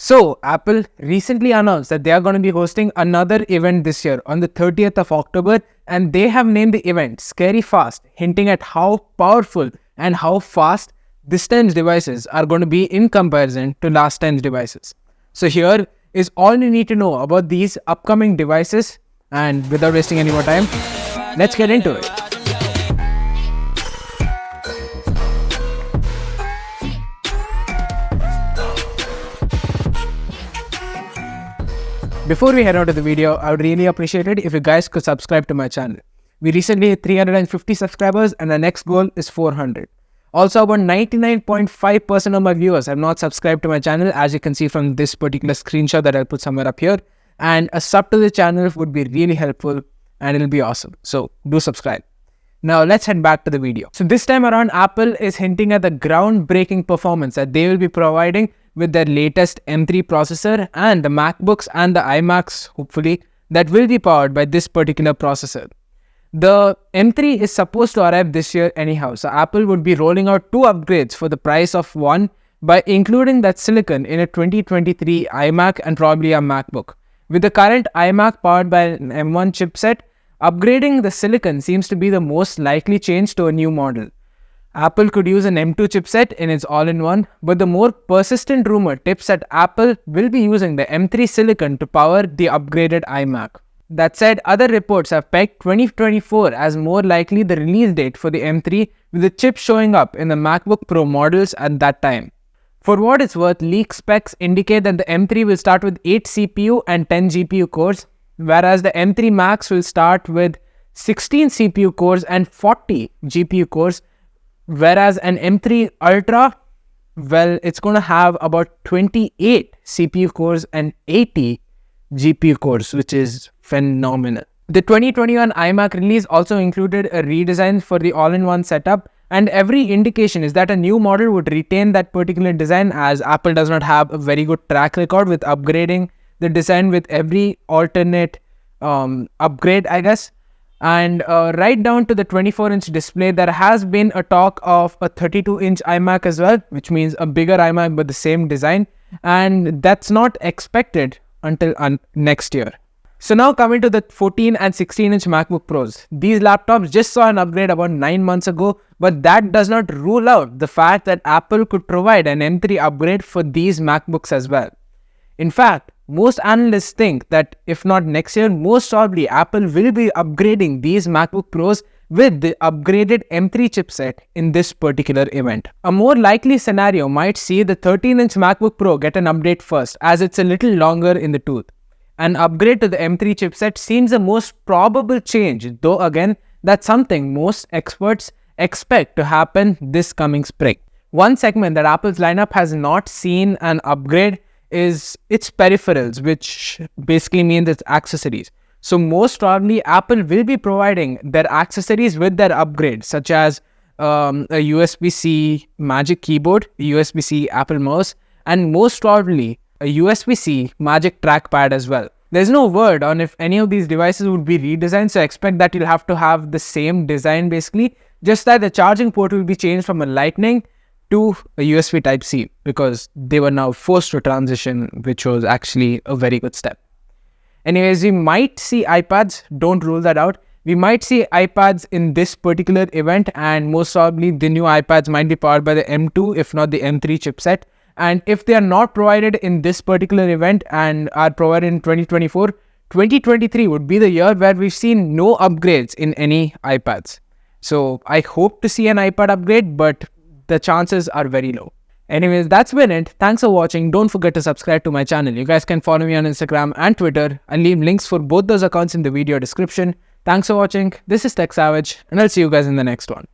So, Apple recently announced that they are going to be hosting another event this year on the 30th of October, and they have named the event Scary Fast, hinting at how powerful and how fast this time's devices are going to be in comparison to last time's devices. So here is all you need to know about these upcoming devices, and without wasting any more time, let's get into it. Before we head on to the video, I would really appreciate it if you guys could subscribe to my channel. We recently hit 350 subscribers and our next goal is 400. Also, about 99.5% of my viewers have not subscribed to my channel, as you can see from this particular screenshot that I'll put somewhere up here. And a sub to the channel would be really helpful and it'll be awesome. So do subscribe. Now let's head back to the video. So this time around, Apple is hinting at the groundbreaking performance that they will be providing with their latest M3 processor and the MacBooks and the iMacs, hopefully, that will be powered by this particular processor. The M3 is supposed to arrive this year anyhow, so Apple would be rolling out 2 upgrades for the price of one by including that silicon in a 2023 iMac and probably a MacBook. With the current iMac powered by an M1 chipset, upgrading the silicon seems to be the most likely change to a new model. Apple could use an M2 chipset in its all-in-one, but the more persistent rumor tips that Apple will be using the M3 silicon to power the upgraded iMac. That said, other reports have pegged 2024 as more likely the release date for the M3, with the chip showing up in the MacBook Pro models at that time. For what it's worth, leak specs indicate that the M3 will start with 8 CPU and 10 GPU cores, whereas the M3 Max will start with 16 CPU cores and 40 GPU cores, whereas an M3 Ultra, well, it's going to have about 28 CPU cores and 80 GPU cores, which is phenomenal. The 2021 iMac release also included a redesign for the all-in-one setup, and every indication is that a new model would retain that particular design, as Apple does not have a very good track record with upgrading the design with every alternate upgrade, I guess. And right down to the 24-inch display, there has been a talk of a 32-inch iMac as well, which means a bigger iMac but the same design, and that's not expected until next year. So now coming to the 14 and 16-inch MacBook Pros. These laptops just saw an upgrade about 9 months ago, but that does not rule out the fact that Apple could provide an M3 upgrade for these MacBooks as well. In fact, most analysts think that if not next year, most probably Apple will be upgrading these MacBook Pros with the upgraded M3 chipset in this particular event. A more likely scenario might see the 13-inch MacBook Pro get an update first, as it's a little longer in the tooth. An upgrade to the M3 chipset seems the most probable change, though again, that's something most experts expect to happen this coming spring. One segment that Apple's lineup has not seen an upgrade is its peripherals, which basically means its accessories. So most probably Apple will be providing their accessories with their upgrades, such as a USB-C Magic Keyboard, a USB-C Apple mouse, and most probably a USB-C Magic Trackpad as well. There's no word on if any of these devices would be redesigned, so expect that you'll have to have the same design basically, just that the charging port will be changed from a Lightning to a USB Type-C, because they were now forced to transition, which was actually a very good step. Anyways, we might see iPads, don't rule that out. We might see iPads in this particular event, and most probably the new iPads might be powered by the M2, if not the M3 chipset. And if they are not provided in this particular event and are provided in 2024, 2023 would be the year where we've seen no upgrades in any iPads. So I hope to see an iPad upgrade, but the chances are very low. Anyways, that's been it. Thanks for watching. Don't forget to subscribe to my channel. You guys can follow me on Instagram and Twitter. I'll leave links for both those accounts in the video description. Thanks for watching. This is Tech Savage, and I'll see you guys in the next one.